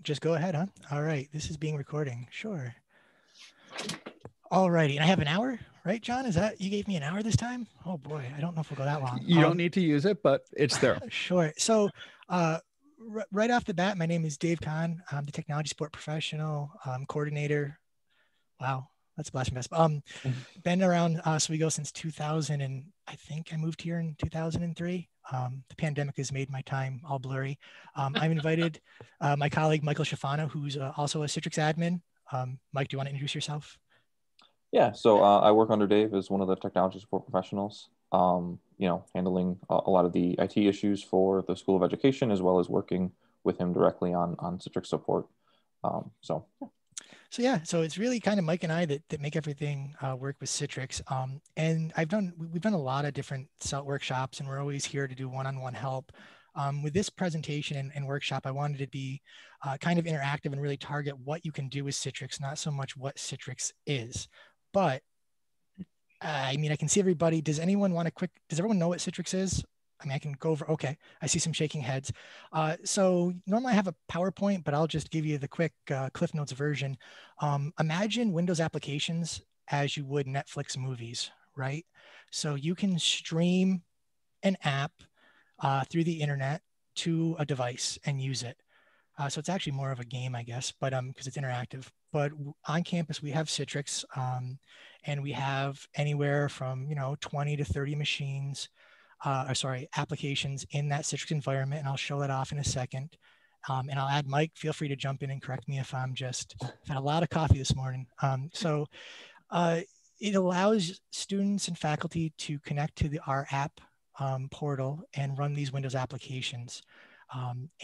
Just go ahead, huh? All right. This is being recording. Sure. All righty. And I have an hour, right, John? Is that you gave me an hour this time? Oh boy, I don't know if we'll go that long. You don't need to use it, but it's there. Sure. So, right off the bat, my name is Dave Kahn. I'm the technology support professional coordinator. Wow, that's blasphemous. Been around Oswego since 2000, and I think I moved here in 2003. The pandemic has made my time all blurry. I've invited my colleague Michael Schifano, who's also a Citrix admin. Mike, do you want to introduce yourself? Yeah, so I work under Dave as one of the technology support professionals, handling a lot of the IT issues for the School of Education, as well as working with him directly on Citrix support. So So it's really kind of Mike and I that make everything work with Citrix. And we've done a lot of different CELT workshops, and we're always here to do one-on-one help. With this presentation and workshop, I wanted to be kind of interactive and really target what you can do with Citrix, not so much what Citrix is. But I mean, I can see everybody. Does everyone know what Citrix is? I mean, I can go over, okay, I see some shaking heads. So normally I have a PowerPoint, but I'll just give you the quick Cliff Notes version. Imagine Windows applications as you would Netflix movies, right? So you can stream an app through the internet to a device and use it. So it's actually more of a game, I guess, but because it's interactive. But on campus, we have Citrix, and we have anywhere from 20 to 30 machines, applications in that Citrix environment, and I'll show that off in a second. And I'll add Mike. Feel free to jump in and correct me if I've had a lot of coffee this morning. It allows students and faculty to connect to our app portal and run these Windows applications.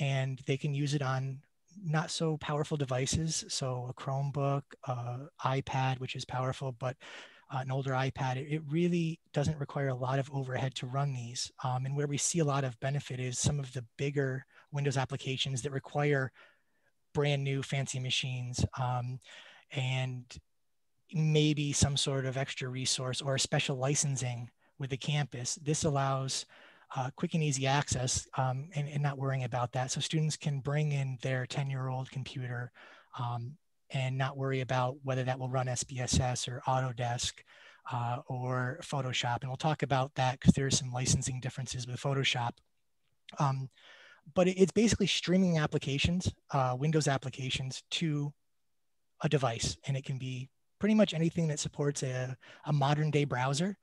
And they can use it on not so powerful devices. So a Chromebook, iPad, which is powerful, but an older iPad, it really doesn't require a lot of overhead to run these. And where we see a lot of benefit is some of the bigger Windows applications that require brand new fancy machines and maybe some sort of extra resource or special licensing with the campus. This allows quick and easy access and not worrying about that. So students can bring in their 10-year-old computer and not worry about whether that will run SPSS or Autodesk or Photoshop. And we'll talk about that because there are some licensing differences with Photoshop. But it's basically streaming applications, Windows applications to a device. And it can be pretty much anything that supports a modern day browser.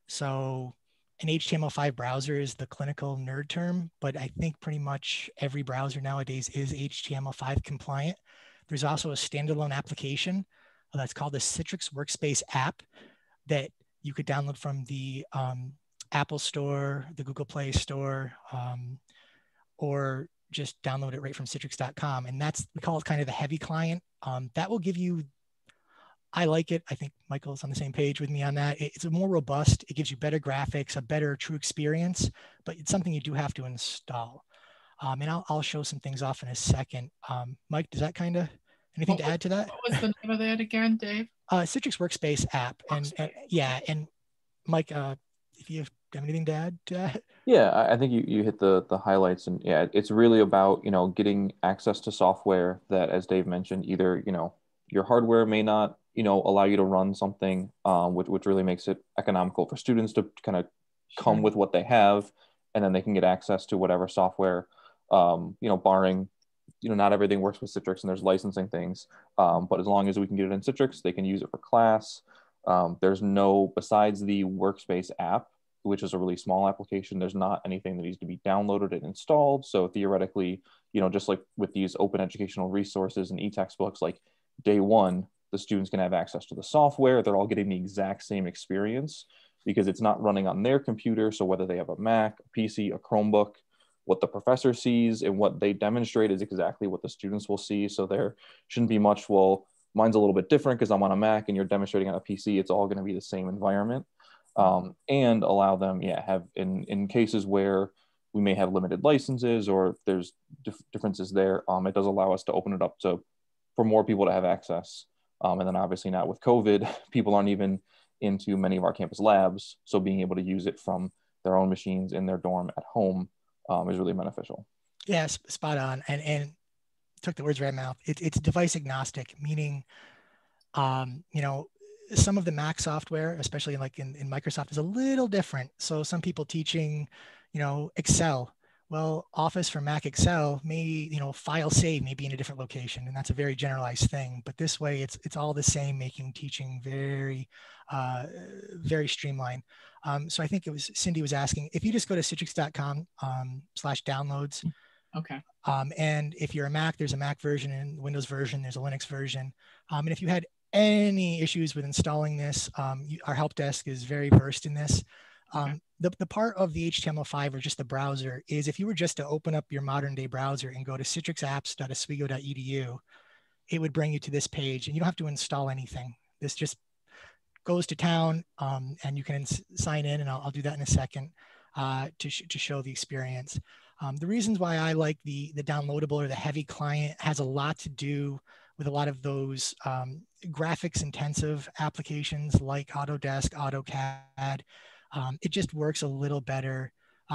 So an HTML5 browser is the clinical nerd term, but I think pretty much every browser nowadays is HTML5 compliant. There's also a standalone application that's called the Citrix Workspace App that you could download from the Apple Store, the Google Play Store, or just download it right from citrix.com. And we call it kind of the heavy client. That will give you, I like it. I think Michael's on the same page with me on that. It's more robust. It gives you better graphics, a better true experience, but it's something you do have to install. And I'll show some things off in a second. Mike, does that kind of, anything to add to that? What was the name of that again, Dave? Citrix Workspace App. And Mike, if you have anything to add to that? yeah, I think you hit the highlights, and yeah, it's really about getting access to software that, as Dave mentioned, either your hardware may not allow you to run something, which really makes it economical for students to kind of come with what they have, and then they can get access to whatever software, barring, not everything works with Citrix and there's licensing things. But as long as we can get it in Citrix, they can use it for class. Besides the Workspace app, which is a really small application, there's not anything that needs to be downloaded and installed. So theoretically, just like with these open educational resources and e-textbooks, like day one, the students can have access to the software. They're all getting the exact same experience because it's not running on their computer. So whether they have a Mac, a PC, a Chromebook, what the professor sees and what they demonstrate is exactly what the students will see. So there shouldn't be much, well, mine's a little bit different because I'm on a Mac and you're demonstrating on a PC. It's all going to be the same environment. And allow them, have in cases where we may have limited licenses or there's differences there, it does allow us to open it up for more people to have access. And then obviously not with COVID, people aren't even into many of our campus labs. So being able to use it from their own machines in their dorm at home is really beneficial. Yeah, spot on. And took the words right out of my mouth. It's device agnostic, meaning, you know, some of the Mac software, especially like in Microsoft, is a little different. So some people teaching, you know, Excel. Well, Office for Mac Excel may, you know, file save may be in a different location, and that's a very generalized thing. But this way, it's all the same, making teaching very, very streamlined. So I think it was Cindy was asking if you just go to citrix.com /downloads. Okay. And if you're a Mac, there's a Mac version, and Windows version, there's a Linux version. And if you had any issues with installing this, our help desk is very versed in this. Okay. The part of the HTML5 or just the browser is if you were just to open up your modern day browser and go to citrixapps.oswego.edu, it would bring you to this page, and you don't have to install anything. This just goes to town, and you can sign in, and I'll do that in a second to show the experience. The reasons why I like the downloadable or the heavy client has a lot to do with a lot of those graphics intensive applications like Autodesk, AutoCAD. It just works a little better.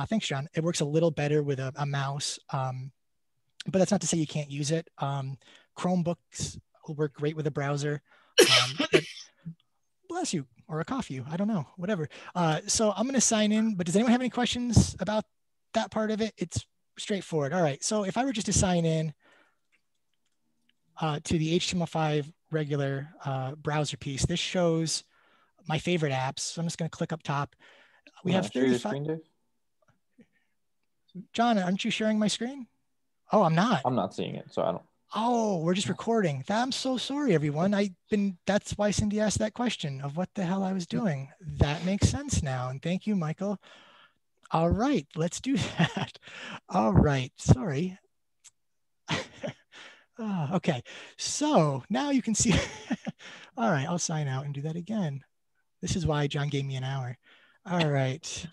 Thanks, John. It works a little better with a mouse, but that's not to say you can't use it. Chromebooks will work great with a browser. But bless you, or a coffee, I don't know, whatever. So I'm going to sign in, but does anyone have any questions about that part of it? It's straightforward. All right. So if I were just to sign in to the HTML5 regular browser piece, this shows my favorite apps. So I'm just going to click up top. We have 35. Screen, Dave? John, aren't you sharing my screen? Oh, I'm not. I'm not seeing it, so I don't. Oh, we're just recording. I'm so sorry, everyone. That's why Cindy asked that question of what the hell I was doing. That makes sense now. And thank you, Michael. All right, let's do that. All right, sorry. Okay, so now you can see. All right, I'll sign out and do that again. This is why John gave me an hour. All right.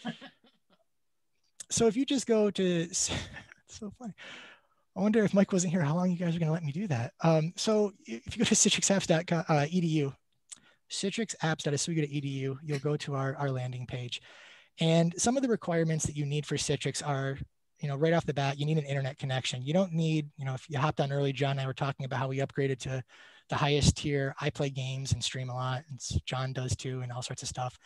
So if you just go to, it's so funny. I wonder if Mike wasn't here, how long you guys are going to let me do that. So if you go to citrixapps.edu, citrixapps.oswego.edu, you'll go to our landing page. And some of the requirements that you need for Citrix are, you know, right off the bat, you need an internet connection. You don't need, you know, if you hopped on early, John and I were talking about how we upgraded to the highest tier. I play games and stream a lot, and John does too, and all sorts of stuff.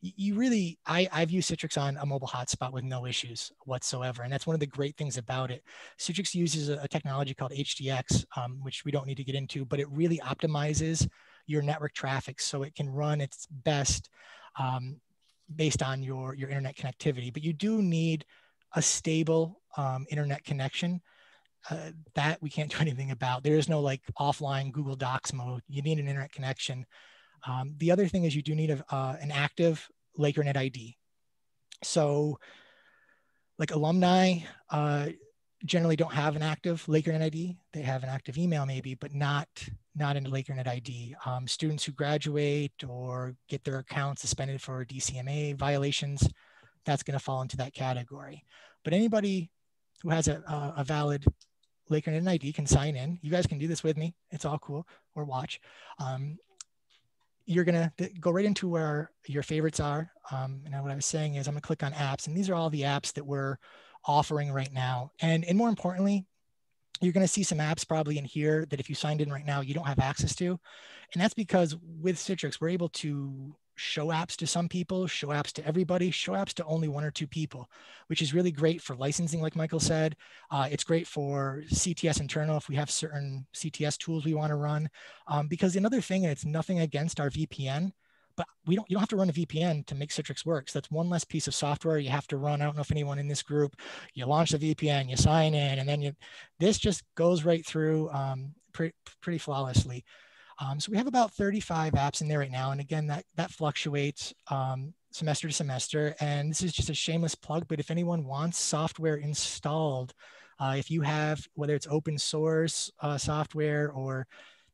You really, I've used Citrix on a mobile hotspot with no issues whatsoever. And that's one of the great things about it. Citrix uses a technology called HDX, which we don't need to get into, but it really optimizes your network traffic so it can run its best based on your internet connectivity. But you do need a stable internet connection that we can't do anything about. There is no like offline Google Docs mode. You need an internet connection. The other thing is you do need an active LakerNet ID. So like alumni generally don't have an active LakerNet ID. They have an active email maybe, but not in a LakerNet ID. Students who graduate or get their account suspended for DCMA violations, that's going to fall into that category. But anybody who has a valid LakerNet ID can sign in. You guys can do this with me. It's all cool, or watch. You're going to go right into where your favorites are. And what I was saying is I'm going to click on apps, and these are all the apps that we're offering right now. And more importantly, you're going to see some apps probably in here that if you signed in right now, you don't have access to. And that's because with Citrix, we're able to show apps to some people, show apps to everybody, show apps to only one or two people, which is really great for licensing, like Michael said. It's great for CTS internal if we have certain CTS tools we want to run. Because another thing, and it's nothing against our VPN, but you don't have to run a VPN to make Citrix work. So that's one less piece of software you have to run. I don't know if anyone in this group, you launch the VPN, you sign in, and then this just goes right through pretty flawlessly. So we have about 35 apps in there right now. And again, that fluctuates semester to semester. And this is just a shameless plug, but if anyone wants software installed, if you have, whether it's open source software or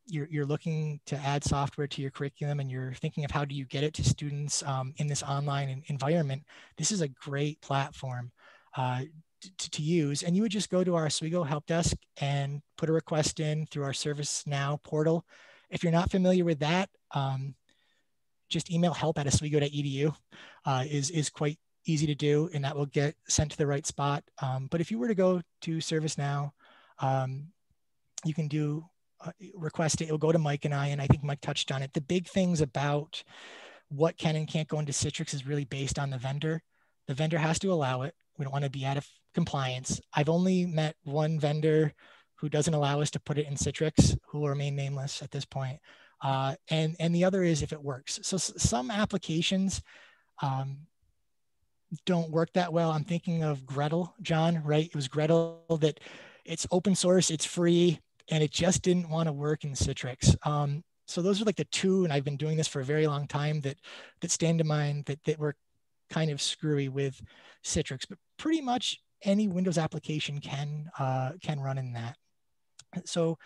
you're looking to add software to your curriculum and you're thinking of how do you get it to students in this online environment, this is a great platform to use. And you would just go to our Oswego help desk and put a request in through our ServiceNow portal. If you're not familiar with that, just email help@oswego.edu is quite easy to do, and that will get sent to the right spot. But if you were to go to ServiceNow, you can do request it. It'll go to Mike and I think Mike touched on it. The big things about what can and can't go into Citrix is really based on the vendor. The vendor has to allow it. We don't want to be out of compliance. I've only met one vendor who doesn't allow us to put it in Citrix, who will remain nameless at this point. And the other is if it works. So some applications don't work that well. I'm thinking of Gretel, John, right? It was Gretel that it's open source, it's free, and it just didn't want to work in Citrix. So those are like the two, and I've been doing this for a very long time that stand to mind that were kind of screwy with Citrix, but pretty much any Windows application can run in that. So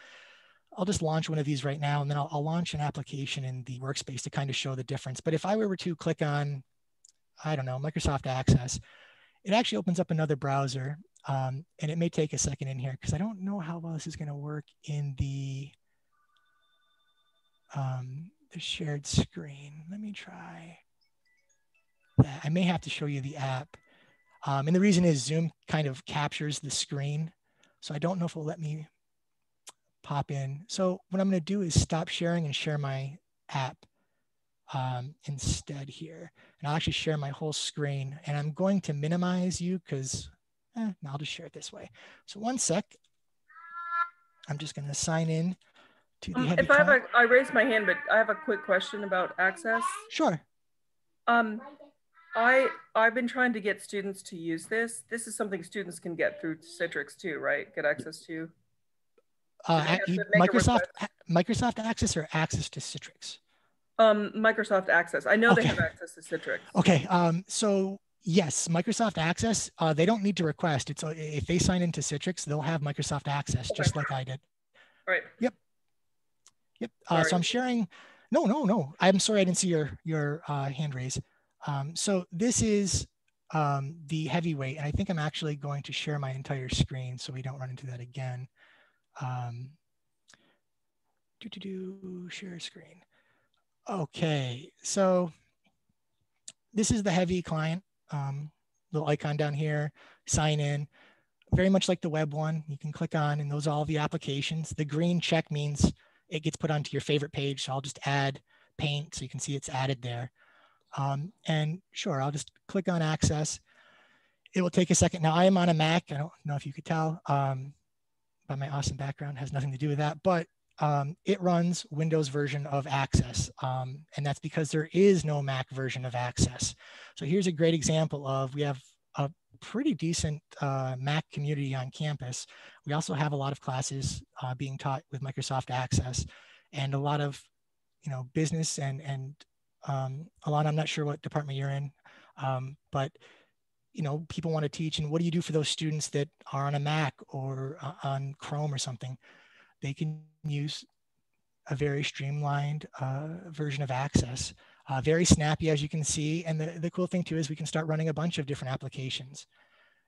I'll just launch one of these right now, and then I'll launch an application in the workspace to kind of show the difference. But if I were to click on, I don't know, Microsoft Access, it actually opens up another browser, and it may take a second in here because I don't know how well this is going to work in the shared screen. Let me try that. I may have to show you the app. And the reason is Zoom kind of captures the screen. So I don't know if it'll let me pop in. So what I'm going to do is stop sharing and share my app instead here. And I'll actually share my whole screen. And I'm going to minimize you because I'll just share it this way. So one sec. I'm just going to sign in to the heavy client. I raised my hand, but I have a quick question about access. Sure. I've been trying to get students to use this. This is something students can get through Citrix too, right? Get access to. Microsoft Access or access to Citrix? Microsoft Access. I know they have access to Citrix. Okay. So yes, Microsoft Access. They don't need to request. It's if they sign into Citrix, they'll have Microsoft Access just like I did. Right. Yep. So I'm sharing. No. I'm sorry, I didn't see your hand raise. So this is the heavyweight, and I think I'm actually going to share my entire screen so we don't run into that again. Share screen. Okay, so this is the heavy client, little icon down here, sign in, very much like the web one. You can click on, and those are all the applications. The green check means it gets put onto your favorite page. So I'll just add Paint so you can see it's added there. And sure, I'll just click on access. It will take a second. Now I am on a Mac. I don't know if you could tell by my awesome background, has nothing to do with that, but it runs Windows version of Access. And that's because there is no Mac version of Access. So here's a great example of, we have a pretty decent Mac community on campus. We also have a lot of classes being taught with Microsoft Access, and a lot of, business and Alana, I'm not sure what department you're in, but people want to teach, and what do you do for those students that are on a Mac or on Chrome or something? They can use a very streamlined version of Access, very snappy, as you can see. And the cool thing too is we can start running a bunch of different applications.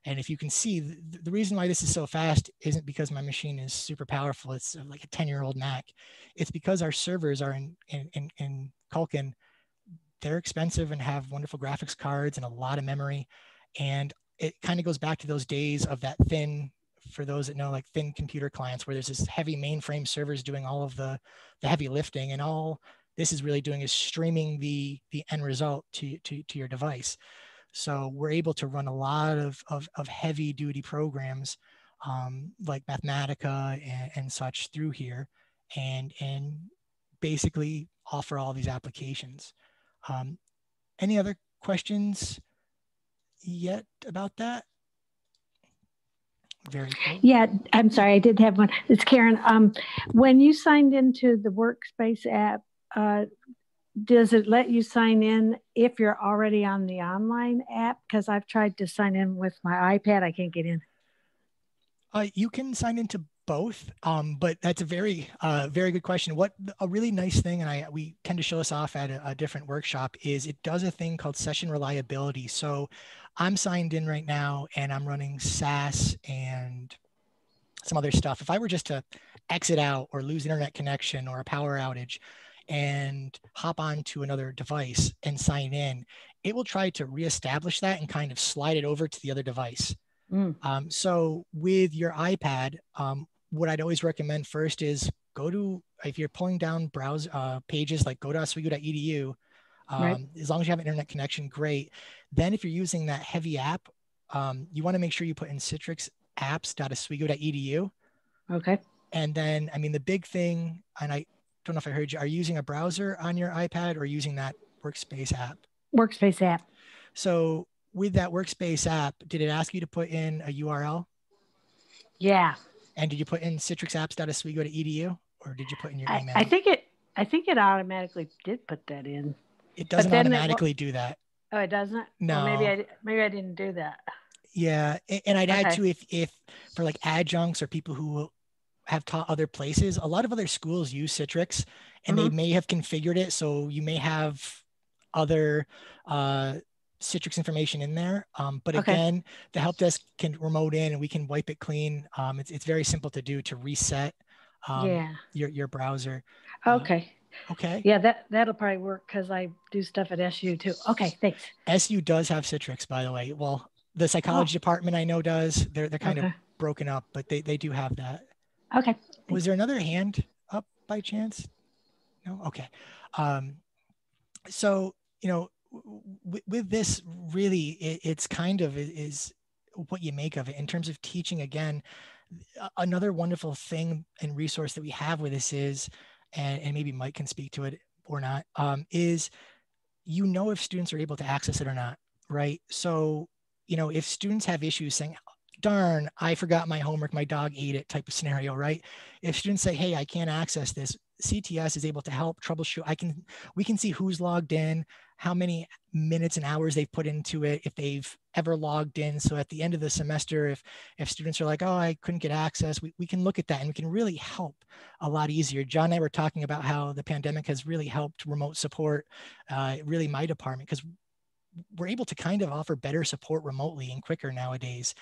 And if you can see, the reason why this is so fast isn't because my machine is super powerful. It's like a 10-year-old Mac. It's because our servers are in Culkin. They're expensive and have wonderful graphics cards and a lot of memory. And it kind of goes back to those days of that thin, for those that know, like thin computer clients, where there's this heavy mainframe servers doing all of the heavy lifting, and all this is really doing is streaming the end result to your device. So we're able to run a lot of heavy duty programs like Mathematica and such through here, and basically offer all these applications. Any other questions yet about that? Very cool. Yeah, I'm sorry, I did have one. It's Karen. When you signed into the Workspace app, does it let you sign in if you're already on the online app? Because I've tried to sign in with my iPad, I can't get in. You can sign into both, but that's a very good question. What a really nice thing, and we tend to show this off at a different workshop, is it does a thing called session reliability. So I'm signed in right now, and I'm running SAS and some other stuff. If I were just to exit out or lose internet connection or a power outage and hop on to another device and sign in, it will try to reestablish that and kind of slide it over to the other device. So with your iPad, what I'd always recommend first is if you're pulling down browse pages, like go to oswego.edu. Right. As long as you have an internet connection, great. Then if you're using that heavy app, you want to make sure you put in Citrix apps.oswego.edu. Okay. And then, I mean, the big thing, and I don't know if I heard you, are you using a browser on your iPad or using that Workspace app? Workspace app. So with that Workspace app, did it ask you to put in a URL? Yeah. And did you put in citrixapps.oswego.edu, or did you put in your email? I think it automatically did put that in. It doesn't automatically do that. Oh, it doesn't? No. Well, maybe I didn't do that. Yeah. And I'd add too, if for like adjuncts or people who have taught other places, a lot of other schools use Citrix, and they may have configured it so you may have other Citrix information in there. But again, the help desk can remote in and we can wipe it clean. It's very simple to do, to reset your browser. Okay. Okay. Yeah, that'll probably work because I do stuff at SU too. Okay, thanks. SU does have Citrix, by the way. Well, the psychology department I know does. They're kind of broken up, but they do have that. Okay. Was there another hand up by chance? No? Okay. So, with this, really, it's kind of is what you make of it in terms of teaching. Again, another wonderful thing and resource that we have with this is, and maybe Mike can speak to it or not, is if students are able to access it or not, right? So, if students have issues saying, darn, I forgot my homework, my dog ate it type of scenario, right? If students say, hey, I can't access this, CTS is able to help troubleshoot. We can see who's logged in, how many minutes and hours they've put into it, if they've ever logged in. So at the end of the semester, if students are like, oh, I couldn't get access, we can look at that and we can really help a lot easier. John and I were talking about how the pandemic has really helped remote support, really my department, because we're able to kind of offer better support remotely and quicker nowadays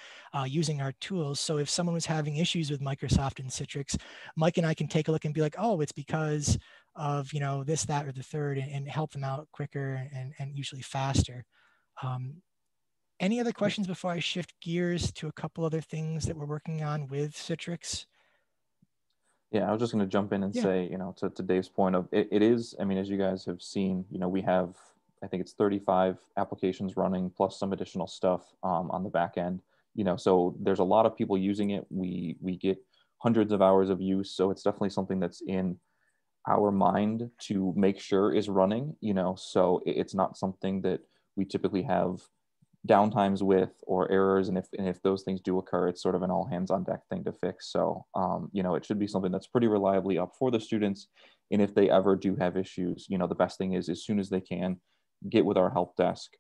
using our tools. So if someone was having issues with Microsoft and Citrix, Mike and I can take a look and be like, oh, it's because of, this, that, or the third, and help them out quicker and usually faster. Any other questions before I shift gears to a couple other things that we're working on with Citrix? Yeah, I was just going to jump in and say, to Dave's point of it is, I mean, as you guys have seen, we have, I think it's 35 applications running plus some additional stuff on the back end, so there's a lot of people using it. We get hundreds of hours of use. So it's definitely something that's in our mind to make sure is running, so it's not something that we typically have downtimes with or errors. And if those things do occur, it's sort of an all hands on deck thing to fix. So, it should be something that's pretty reliably up for the students. And if they ever do have issues, the best thing is as soon as they can, get with our help desk,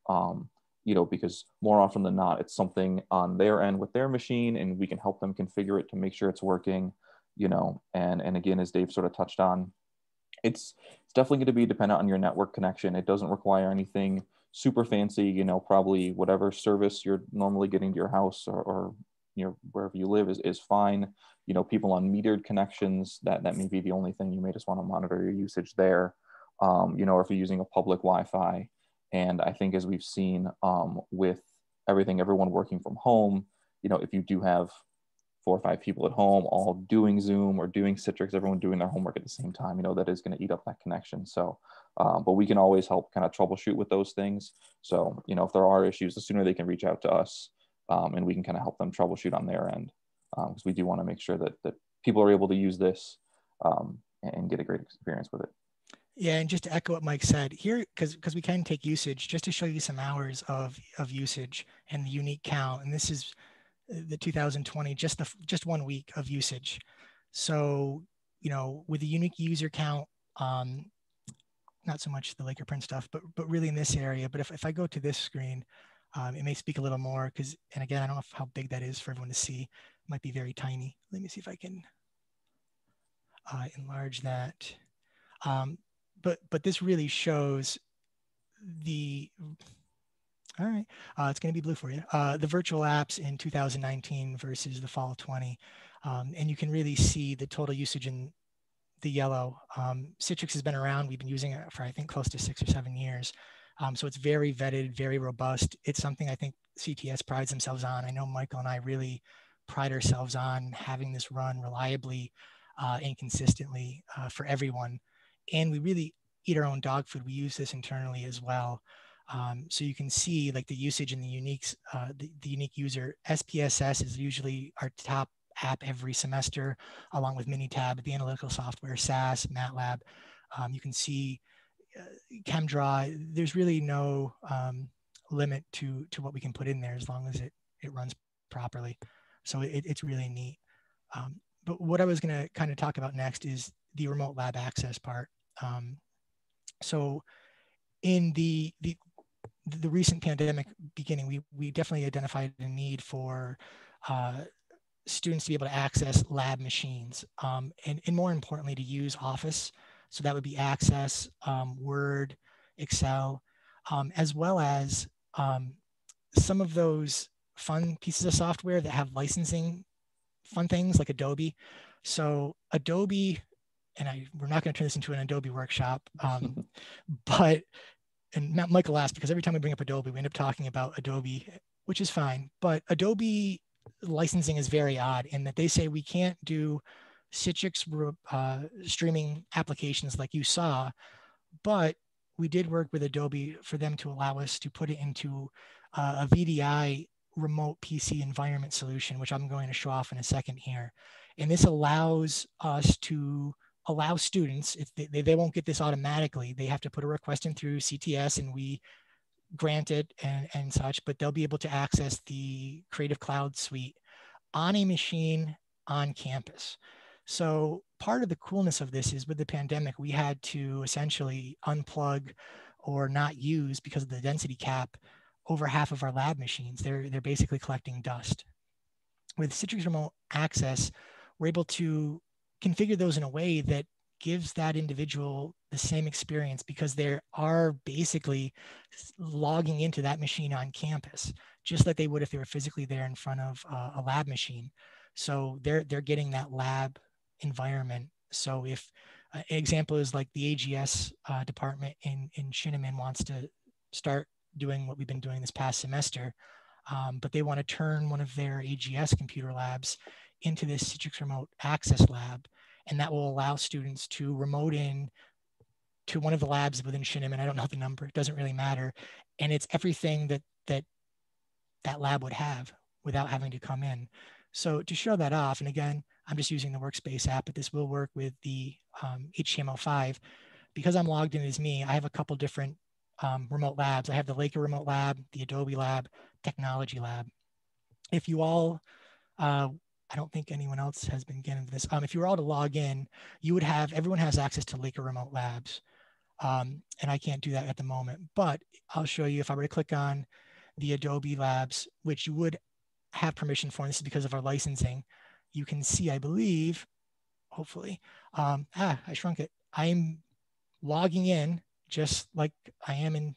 because more often than not, it's something on their end with their machine and we can help them configure it to make sure it's working, and again, as Dave sort of touched on, it's definitely going to be dependent on your network connection. It doesn't require anything super fancy, probably whatever service you're normally getting to your house or wherever you live is fine. People on metered connections, that may be the only thing. You may just want to monitor your usage there, or if you're using a public Wi-Fi. And I think as we've seen with everyone working from home, if you do have 4 or 5 people at home all doing Zoom or doing Citrix, everyone doing their homework at the same time, that is going to eat up that connection. So, but we can always help kind of troubleshoot with those things. So, if there are issues, the sooner they can reach out to us and we can kind of help them troubleshoot on their end, because we do want to make sure that people are able to use this and get a great experience with it. Yeah, and just to echo what Mike said here, because we can take usage, just to show you some hours of usage and the unique count. And this is the 2020, just 1 week of usage. So, with the unique user count, not so much the Laker print stuff, but really in this area. But if I go to this screen, it may speak a little more and again, I don't know how big that is for everyone to see. It might be very tiny. Let me see if I can enlarge that. But this really shows all right, it's going to be blue for you. The virtual apps in 2019 versus the fall of 20. And you can really see the total usage in the yellow. Citrix has been around. We've been using it for, I think, close to 6 or 7 years. So it's very vetted, very robust. It's something I think CTS prides themselves on. I know Michael and I really pride ourselves on having this run reliably and consistently for everyone. And we really eat our own dog food. We use this internally as well. So you can see like the usage and the uniques, the unique user. SPSS is usually our top app every semester, along with Minitab, the analytical software, SAS, MATLAB. You can see ChemDraw. There's really no limit to what we can put in there as long as it runs properly. So it's really neat. But what I was going to kind of talk about next is the remote lab access part. So in the recent pandemic beginning, we definitely identified a need for students to be able to access lab machines and more importantly, to use Office. So that would be Access, Word, Excel, as well as some of those fun pieces of software that have licensing fun things like Adobe. So Adobe, and we're not going to turn this into an Adobe workshop, but, and Michael asked, because every time we bring up Adobe, we end up talking about Adobe, which is fine. But Adobe licensing is very odd in that they say we can't do Citrix streaming applications like you saw, but we did work with Adobe for them to allow us to put it into a VDI remote PC environment solution, which I'm going to show off in a second here. And this allows us to allow students, if they won't get this automatically, they have to put a request in through CTS and we grant it and such, but they'll be able to access the Creative Cloud suite on a machine on campus. So part of the coolness of this is with the pandemic, we had to essentially unplug or not use, because of the density cap, over half of our lab machines. They're basically collecting dust. With Citrix Remote Access, we're able to configure those in a way that gives that individual the same experience, because they are basically logging into that machine on campus, just like they would if they were physically there in front of a lab machine. So they're getting that lab environment. So if an example is like the AGS department in Shinneman wants to start doing what we've been doing this past semester, but they want to turn one of their AGS computer labs into this Citrix Remote Access lab, and that will allow students to remote in to one of the labs within Shinneman. I don't know the number, it doesn't really matter. And it's everything that lab would have without having to come in. So to show that off, and again, I'm just using the Workspace app, but this will work with the HTML5. Because I'm logged in as me, I have a couple different remote labs. I have the Laker remote lab, the Adobe lab, technology lab. If you all, I don't think anyone else has been getting this. If you were all to log in, you would have, everyone has access to Laker remote labs. And I can't do that at the moment, but I'll show you if I were to click on the Adobe labs, which you would have permission for, and this is because of our licensing. You can see, I believe, hopefully, I shrunk it. I'm logging in just like I am in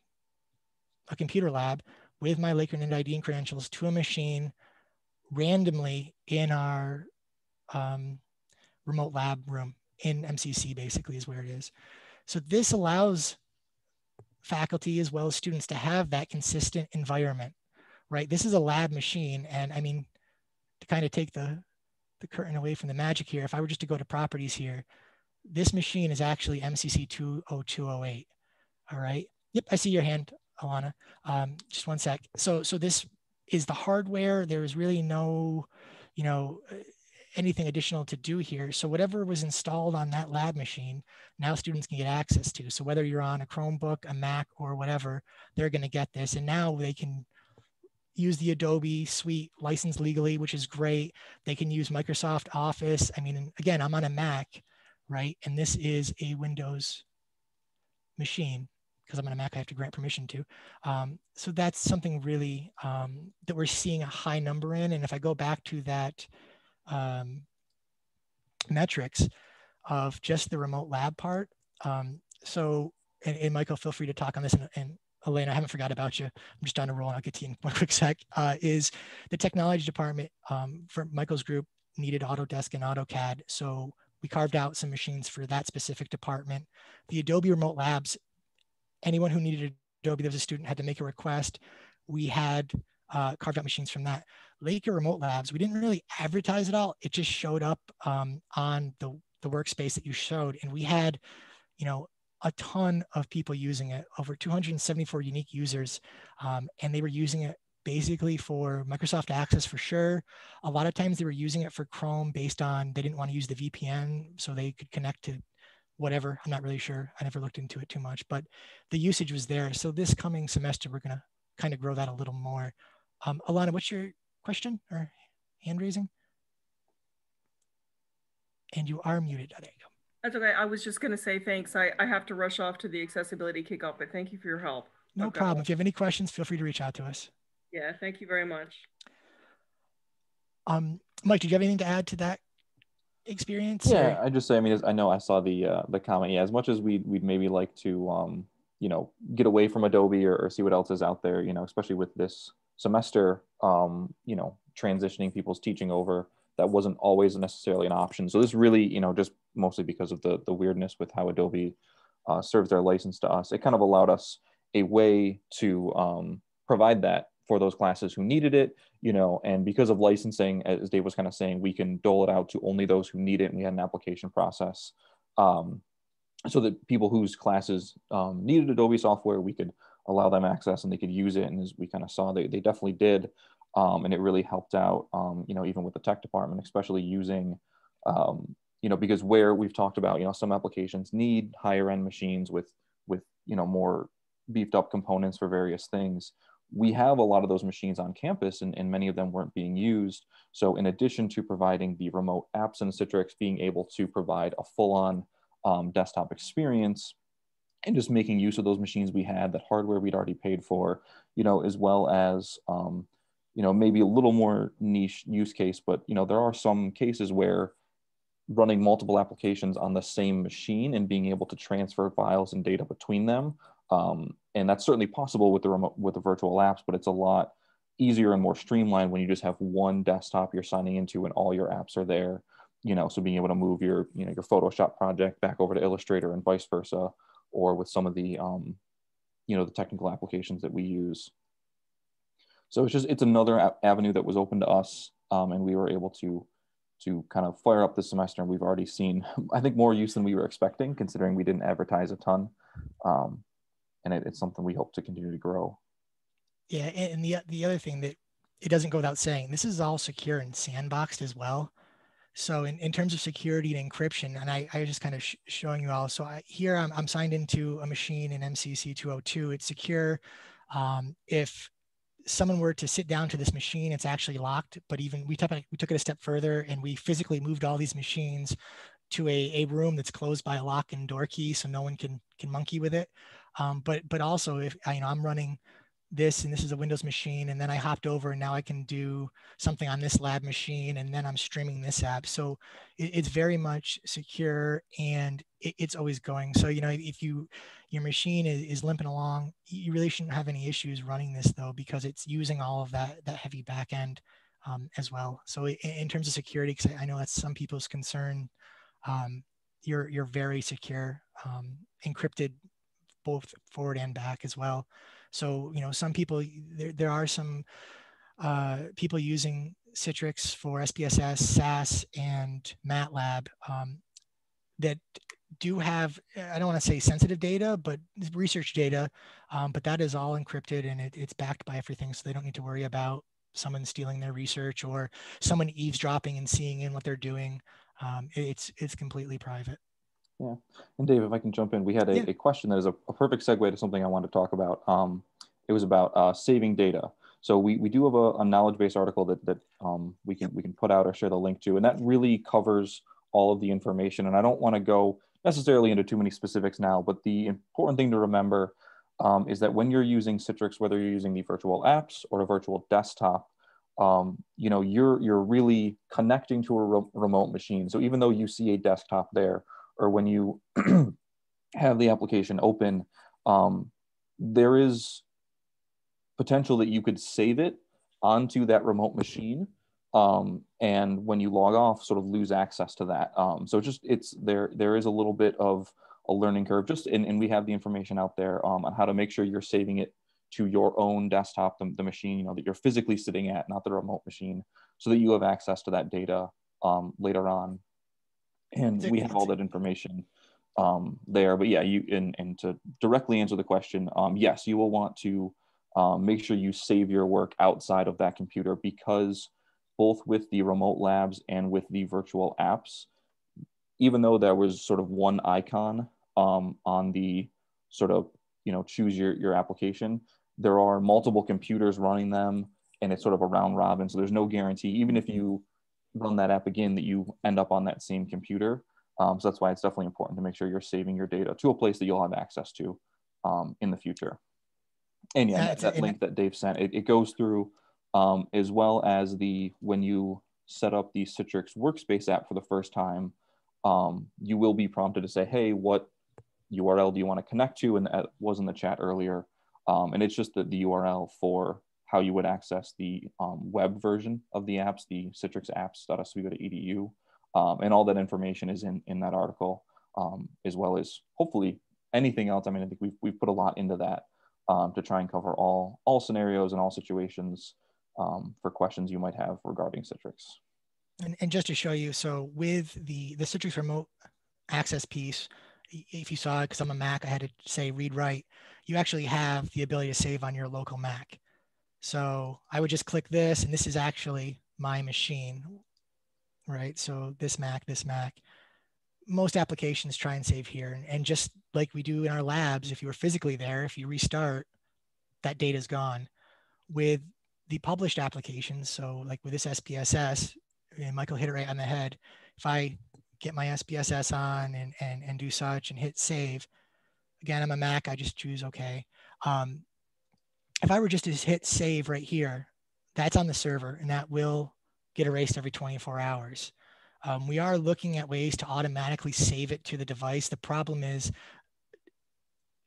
a computer lab with my Laker NID ID and credentials to a machine randomly in our remote lab room in MCC, basically is where it is. So this allows faculty as well as students to have that consistent environment, right? This is a lab machine. And I mean, to kind of take the curtain away from the magic here, if I were just to go to properties here, this machine is actually MCC 20208. All right. Yep, I see your hand, Alana. Just one sec. So this is the hardware. There is really no, anything additional to do here. So whatever was installed on that lab machine, now students can get access to. So whether you're on a Chromebook, a Mac, or whatever, they're going to get this. And now they can use the Adobe suite licensed legally, which is great. They can use Microsoft Office. I mean, again, I'm on a Mac, right? And this is a Windows machine. Because I'm on a Mac, I have to grant permission to. So that's something really that we're seeing a high number in. And if I go back to that metrics of just the remote lab part. So, and Michael, feel free to talk on this. And Elena, I haven't forgot about you. I'm just on a roll and I'll get to you in one quick sec. Is the technology department for Michael's group needed Autodesk and AutoCAD. So we carved out some machines for that specific department. The Adobe Remote Labs, anyone who needed Adobe that was a student had to make a request. We had carved out machines from that. Laker Remote Labs, we didn't really advertise it all. It just showed up on the workspace that you showed. And we had, a ton of people using it, over 274 unique users. And they were using it basically for Microsoft Access for sure. A lot of times they were using it for Chrome based on, they didn't want to use the VPN so they could connect to whatever. I'm not really sure. I never looked into it too much, but the usage was there. So this coming semester, we're going to kind of grow that a little more. Alana, what's your question or hand raising? And you are muted. Oh, there you go. That's okay. I was just going to say thanks. I have to rush off to the accessibility kickoff, but thank you for your help. No problem. If you have any questions, feel free to reach out to us. Yeah, thank you very much. Mike, did you have anything to add to that experience? Yeah, I just say, I mean, I know I saw the comment. Yeah, as much as we'd maybe like to, get away from Adobe or see what else is out there, especially with this semester, transitioning people's teaching over, that wasn't always necessarily an option. So this really, just mostly because of the weirdness with how Adobe serves their license to us, it kind of allowed us a way to provide that for those classes who needed it, and because of licensing, as Dave was kind of saying, we can dole it out to only those who need it. And we had an application process so that people whose classes needed Adobe software, we could allow them access and they could use it. And as we kind of saw, they definitely did. And it really helped out, even with the tech department, especially using, because where we've talked about, some applications need higher end machines with more beefed up components for various things. We have a lot of those machines on campus and many of them weren't being used. So in addition to providing the remote apps in Citrix, being able to provide a full-on desktop experience and just making use of those machines we had, that hardware we'd already paid for, as well as, maybe a little more niche use case, but, there are some cases where running multiple applications on the same machine and being able to transfer files and data between them. And that's certainly possible with the virtual apps, but it's a lot easier and more streamlined when you just have one desktop you're signing into and all your apps are there. So being able to move your Photoshop project back over to Illustrator and vice versa, or with some of the the technical applications that we use. So it's another avenue that was open to us, and we were able to kind of fire up this semester, and we've already seen, I think, more use than we were expecting, considering we didn't advertise a ton. And it's something we hope to continue to grow. Yeah, and the other thing that it doesn't go without saying, this is all secure and sandboxed as well. So in terms of security and encryption, and I just kind of showing you all. So here I'm signed into a machine in MCC 202. It's secure. If someone were to sit down to this machine, it's actually locked. But even we took it a step further, and we physically moved all these machines to a room that's closed by a lock and door key, so no one can monkey with it. But also, if I'm running this and this is a Windows machine, and then I hopped over and now I can do something on this lab machine, and then I'm streaming this app. So it's very much secure, and it's always going. So if your machine is limping along, you really shouldn't have any issues running this though, because it's using all of that heavy back end as well. So in terms of security, because I know that's some people's concern, you're very secure, encrypted both forward and back as well. So, some people, there are some people using Citrix for SPSS, SAS, and MATLAB that do have, I don't want to say sensitive data, but research data, but that is all encrypted and it's backed by everything. So they don't need to worry about someone stealing their research or someone eavesdropping and seeing in what they're doing. It's completely private. Yeah. And Dave, if I can jump in, we had a question that is a perfect segue to something I wanted to talk about. It was about saving data. So we do have a knowledge base article that we can put out or share the link to, and that really covers all of the information. And I don't want to go necessarily into too many specifics now, but the important thing to remember is that when you're using Citrix, whether you're using the virtual apps or a virtual desktop, you're really connecting to a remote machine. So even though you see a desktop there, or when you have the application open, there is potential that you could save it onto that remote machine. And when you log off, sort of lose access to that. So there is a little bit of a learning curve, and we have the information out there on how to make sure you're saving it to your own desktop, the machine, you know, that you're physically sitting at, not the remote machine, so that you have access to that data later on. And we have all that information there. But yeah, and to directly answer the question, yes, you will want to make sure you save your work outside of that computer, because both with the remote labs and with the virtual apps, even though there was sort of one icon on the sort of, you know, choose your application, there are multiple computers running them, and it's sort of a round robin. So there's no guarantee, even if you run that app again, that you end up on that same computer. So that's why it's definitely important to make sure you're saving your data to a place that you'll have access to in the future. And yeah, that link that Dave sent, it goes through as well as when you set up the Citrix Workspace app for the first time, you will be prompted to say, hey, what URL do you want to connect to? And that was in the chat earlier. And it's just the URL for how you would access the web version of the apps, the citrixapps.oswego.edu. And all that information is in that article, as well as hopefully anything else. I mean, I think we've put a lot into that to try and cover all scenarios and all situations for questions you might have regarding Citrix. And just to show you, so with the Citrix remote access piece, if you saw it, because I'm a Mac, I had to say read write, you actually have the ability to save on your local Mac. So I would just click this, and this is actually my machine, right? So this Mac. Most applications try and save here. And just like we do in our labs, if you were physically there, if you restart, that data is gone. With the published applications, so like with this SPSS, and Michael hit it right on the head, if I get my SPSS on and do such and hit save, again, I'm a Mac, I just choose okay. If I were just to hit save right here, that's on the server, and that will get erased every 24 hours. We are looking at ways to automatically save it to the device. The problem is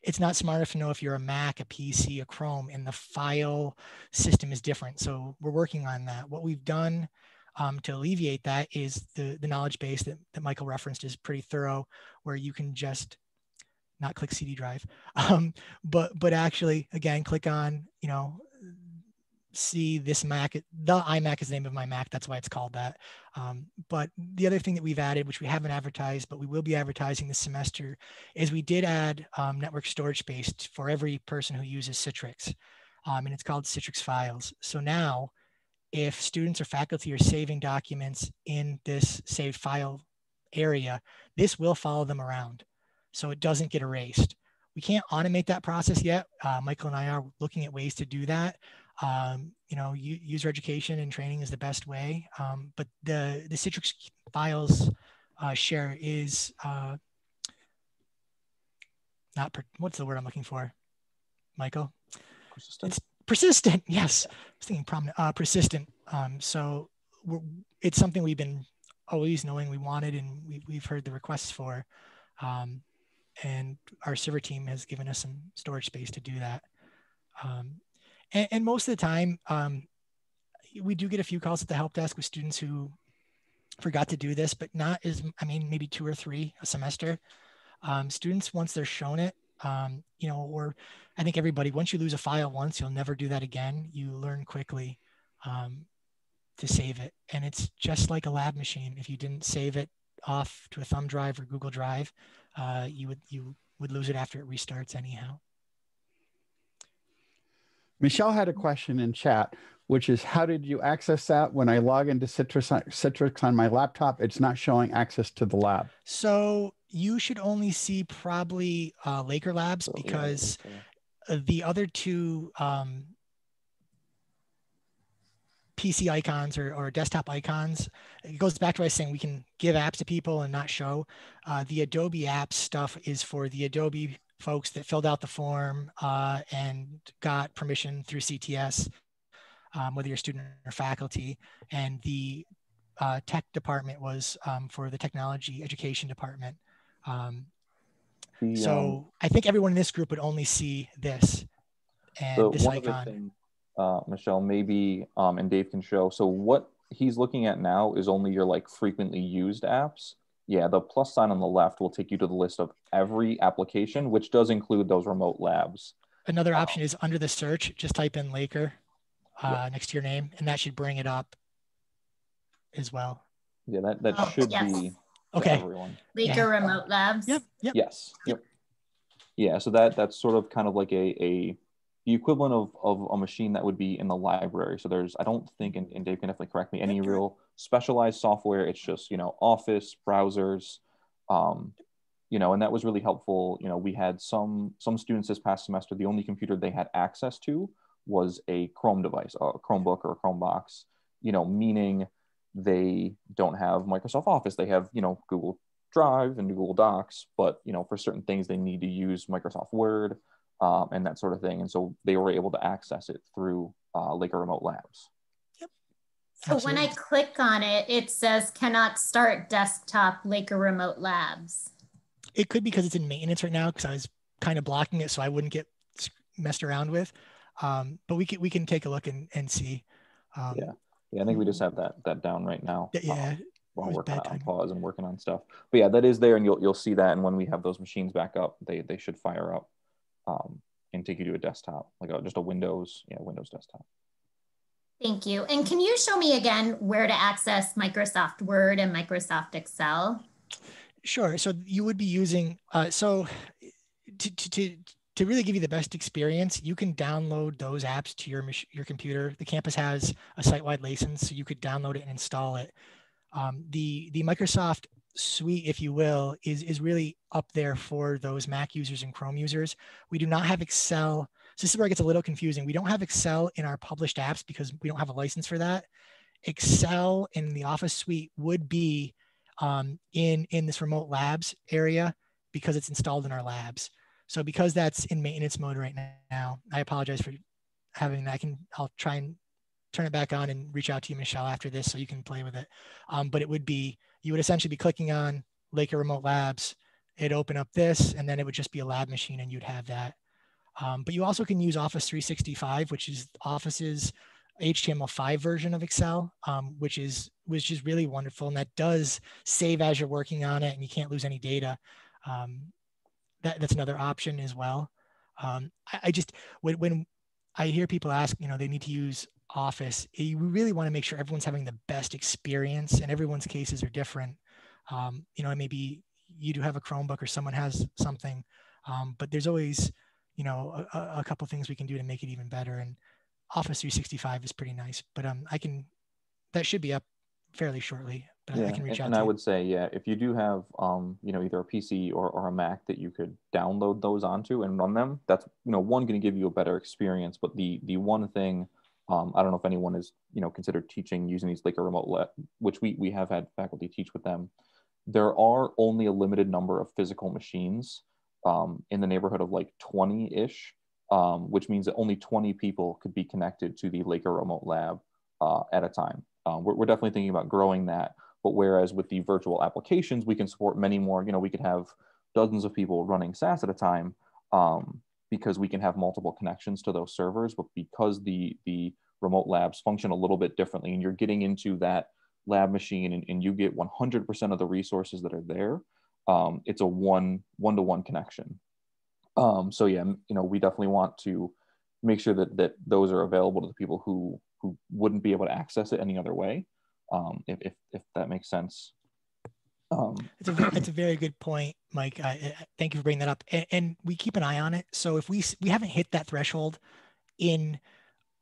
it's not smart enough to know if you're a Mac, a PC, a Chrome, and the file system is different. So we're working on that. What we've done to alleviate that is the knowledge base that Michael referenced is pretty thorough, where you can just not click CD drive, but actually, again, click on, you know, see this Mac, the iMac is the name of my Mac. That's why it's called that. But the other thing that we've added, which we haven't advertised, but we will be advertising this semester, is we did add network storage space for every person who uses Citrix. And it's called Citrix Files. So now if students or faculty are saving documents in this saved file area, this will follow them around, so it doesn't get erased. We can't automate that process yet. Michael and I are looking at ways to do that. You know, user education and training is the best way. But the Citrix Files share is what's the word I'm looking for, Michael? Persistent. It's persistent. Yes, I was thinking prominent. Persistent. So it's something we've been always knowing we wanted, and we've heard the requests for. And our server team has given us some storage space to do that. And most of the time, we do get a few calls at the help desk with students who forgot to do this, but not as, I mean, maybe 2 or 3 a semester. Students, once they're shown it, you know, or I think everybody, once you lose a file once, you'll never do that again. You learn quickly to save it. And it's just like a lab machine. If you didn't save it off to a thumb drive or Google Drive, you would lose it after it restarts anyhow. Michelle had a question in chat, which is, how did you access that? When I log into Citrix on my laptop, it's not showing access to the lab. So you should only see probably Laker Labs, because the other 2 PC icons or desktop icons, it goes back to what I was saying, we can give apps to people and not show. The Adobe apps stuff is for the Adobe folks that filled out the form and got permission through CTS, whether you're a student or faculty. And the tech department was for the technology education department. So I think everyone in this group would only see this and this icon. Michelle, maybe, and Dave can show. So what he's looking at now is only your like frequently used apps. Yeah, the plus sign on the left will take you to the list of every application, which does include those remote labs. Another option is under the search, just type in Laker next to your name, and that should bring it up as well. Yeah, that should be for everyone. Laker Remote Labs. Yep. Yes. Yep. Yeah. So that's sort of kind of like the equivalent of a machine that would be in the library. So there's, I don't think, and Dave can definitely correct me, any real specialized software. It's just, Office, browsers, and that was really helpful. We had some students this past semester, the only computer they had access to was a Chrome device, a Chromebook or a Chromebox, meaning they don't have Microsoft Office. They have, Google Drive and Google Docs, but, for certain things, they need to use Microsoft Word and that sort of thing. And so they were able to access it through Laker Remote Labs. Yep. So when I click on it, it says cannot start desktop Laker Remote Labs. It could be because it's in maintenance right now, because I was kind of blocking it so I wouldn't get messed around with. But we can take a look and see. Yeah, I think we just have that down right now. While we're working on pause and working on stuff. But yeah, that is there, and you'll see that. And when we have those machines back up, they should fire up and take you to a desktop, like just a Windows desktop. Thank you. And can you show me again where to access Microsoft Word and Microsoft Excel? Sure. So you would be using to really give you the best experience, you can download those apps to your computer. The campus has a site-wide license, so you could download it and install it. The Microsoft suite, if you will, is really up there for those Mac users and Chrome users. We do not have Excel. So this is where it gets a little confusing. We don't have Excel in our published apps because we don't have a license for that. Excel in the Office suite would be in this remote labs area because it's installed in our labs. So because that's in maintenance mode right now, I apologize for having that. I'll try and turn it back on and reach out to you, Michelle, after this so you can play with it. But you would essentially be clicking on Laker Remote Labs. It'd open up this, and then it would just be a lab machine, and you'd have that. But you also can use Office 365, which is Office's HTML5 version of Excel, which is really wonderful. And that does save as you're working on it, and you can't lose any data. That's another option as well. When I hear people ask, they need to use Office, you really want to make sure everyone's having the best experience, and everyone's cases are different. Maybe you do have a Chromebook or someone has something, but there's always, a couple things we can do to make it even better. And Office 365 is pretty nice, but that should be up fairly shortly. But I can reach out. And I would say, if you do have, either a PC or a Mac that you could download those onto and run them, that's, one, going to give you a better experience. But the one thing, I don't know if anyone is, considered teaching using these Laker Remote Lab, which we have had faculty teach with them. There are only a limited number of physical machines in the neighborhood of like 20-ish, which means that only 20 people could be connected to the Laker Remote Lab at a time. We're definitely thinking about growing that. But whereas with the virtual applications, we can support many more, we could have dozens of people running SaaS at a time because we can have multiple connections to those servers. But because the remote labs function a little bit differently, and you're getting into that lab machine and you get 100% of the resources that are there, it's a one-to-one connection. So yeah, we definitely want to make sure that those are available to the people who wouldn't be able to access it any other way. If that makes sense. It's a very good point, Mike. Thank you for bringing that up. And we keep an eye on it. So if we haven't hit that threshold in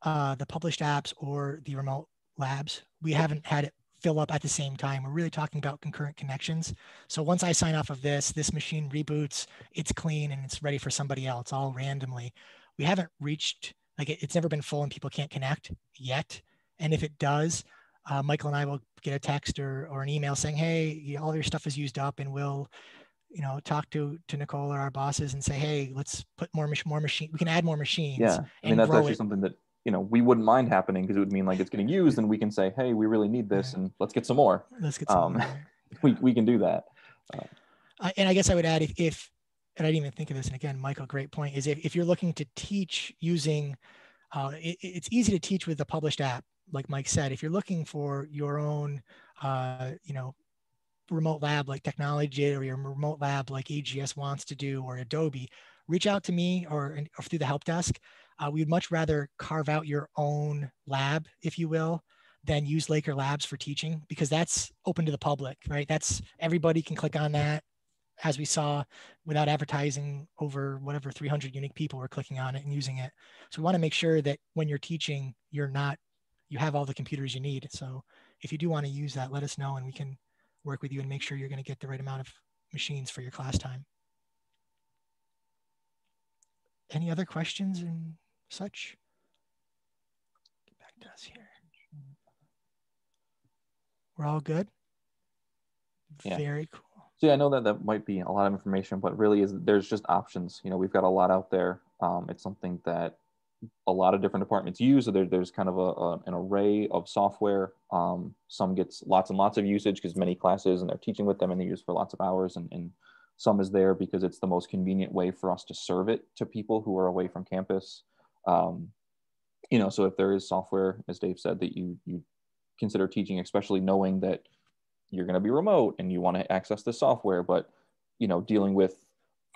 the published apps or the remote labs, we haven't had it fill up at the same time. We're really talking about concurrent connections. So once I sign off of this machine reboots, it's clean and it's ready for somebody else, all randomly. We haven't reached, it's never been full and people can't connect yet. And if it does, Michael and I will get a text or an email saying, hey, all your stuff is used up, and we'll, talk to Nicole or our bosses and say, hey, let's put more machine. We can add more machines. Yeah, that's actually something that, we wouldn't mind happening, because it would mean like it's getting used, and we can say, hey, we really need this, and let's get some more. Let's get some more. we can do that. And I guess I would add, and I didn't even think of this, and again, Michael, great point, is if you're looking to teach using, it's easy to teach with the published app. Like Mike said, if you're looking for your own, remote lab like technology or your remote lab like AGS wants to do or Adobe, reach out to me or through the help desk. We'd much rather carve out your own lab, if you will, than use Laker Labs for teaching, because that's open to the public, right? That's everybody can click on that. As we saw, without advertising, over whatever 300 unique people were clicking on it and using it. So we want to make sure that when you're teaching, you have all the computers you need. So if you do want to use that, let us know and we can work with you and make sure you're going to get the right amount of machines for your class time. Any other questions and such? Get back to us here. We're all good? Yeah. Very cool. So yeah, I know that that might be a lot of information, but really there's just options. You know, we've got a lot out there. It's something that a lot of different departments use. So there's kind of an array of software. Some gets lots and lots of usage because many classes and they're teaching with them and they use for lots of hours, and some is there because it's the most convenient way for us to serve it to people who are away from campus. You know, so if there is software, as Dave said, that you consider teaching, especially knowing that you're going to be remote and you want to access the software, but, you know, dealing with,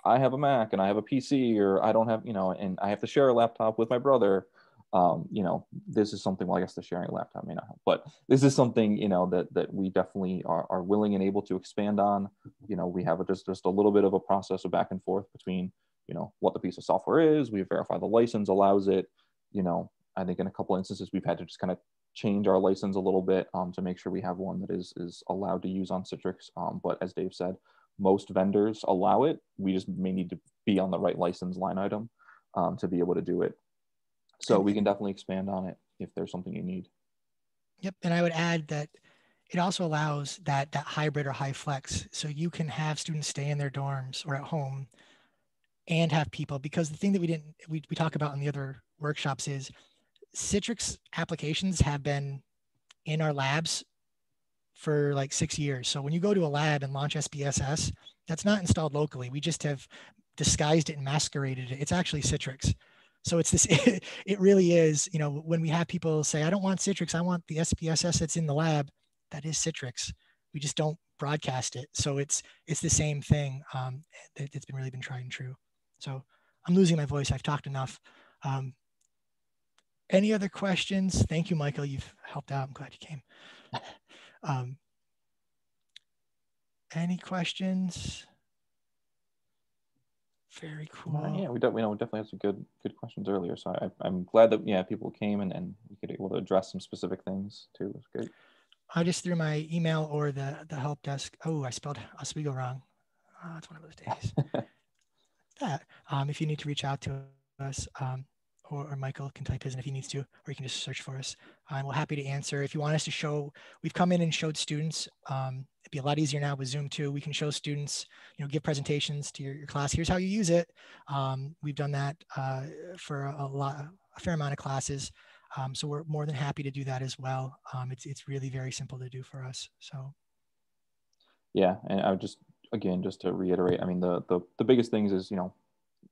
I have a Mac and I have a PC, or I don't have, you know, and I have to share a laptop with my brother. You know, this is something, well, I guess the sharing a laptop may not help, but this is something, you know, that we definitely are willing and able to expand on. You know, we have just a little bit of a process of back and forth between, you know, what the piece of software is. We verify the license allows it. You know, I think in a couple of instances, we've had to just kind of change our license a little bit to make sure we have one that is allowed to use on Citrix. But as Dave said, most vendors allow it. We just may need to be on the right license line item to be able to do it. So we can definitely expand on it if there's something you need. Yep, and I would add that it also allows that hybrid or high flex. So you can have students stay in their dorms or at home and have people, because the thing that we talk about in the other workshops is Citrix applications have been in our labs for like 6 years. So when you go to a lab and launch SPSS, that's not installed locally. We just have disguised it and masqueraded it. It's actually Citrix. So it's this, it really is, you know, when we have people say, I don't want Citrix, I want the SPSS that's in the lab, that is Citrix. We just don't broadcast it. So it's the same thing. It's really been tried and true. So I'm losing my voice. I've talked enough. Any other questions? Thank you, Michael. You've helped out. I'm glad you came. Any questions? Very cool. Yeah, we definitely had some good questions earlier. So I'm glad that people came and we could able to address some specific things too. It was great. I just threw my email or the help desk. Oh, I spelled Oswego wrong. It's one of those days. If you need to reach out to us, or Michael can type his in if he needs to, or you can just search for us. We're happy to answer. If you want us to show, we've come in and showed students. It'd be a lot easier now with Zoom too. We can show students, give presentations to your class. Here's how you use it. We've done that for a fair amount of classes. So we're more than happy to do that as well. It's really very simple to do for us. So. Yeah, and I would just to reiterate, I mean, the biggest things is,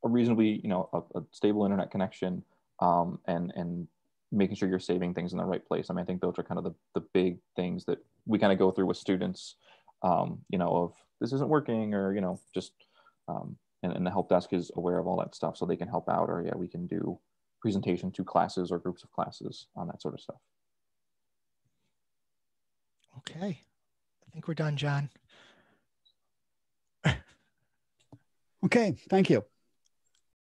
a reasonably, a stable internet connection, and making sure you're saving things in the right place. I mean, I think those are kind of the big things that we kind of go through with students, of this isn't working, or, just, and the help desk is aware of all that stuff, so they can help out, or we can do presentation to classes or groups of classes on that sort of stuff. Okay, I think we're done, John. Okay, thank you.